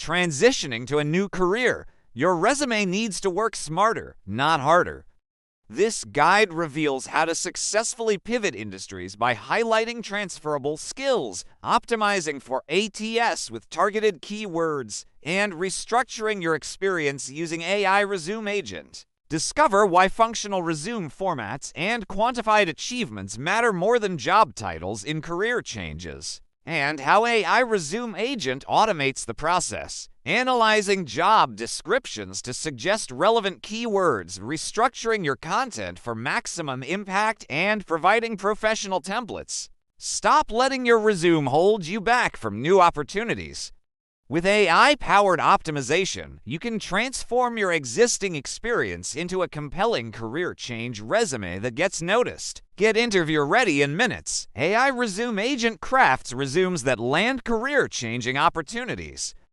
transitioning to a new career. Your resume needs to work smarter, not harder. This guide reveals how to successfully pivot industries by highlighting transferable skills, optimizing for ATS with targeted keywords, and restructuring your experience using AI Resume Agent. Discover why functional resume formats and quantified achievements matter more than job titles in career changes, and how AI Resume Agent automates the process, analyzing job descriptions to suggest relevant keywords, restructuring your content for maximum impact, and providing professional templates. Stop letting your resume hold you back from new opportunities. With AI-powered optimization, you can transform your existing experience into a compelling career change resume that gets noticed. Get interview-ready in minutes. AI Resume Agent crafts resumes that land career-changing opportunities.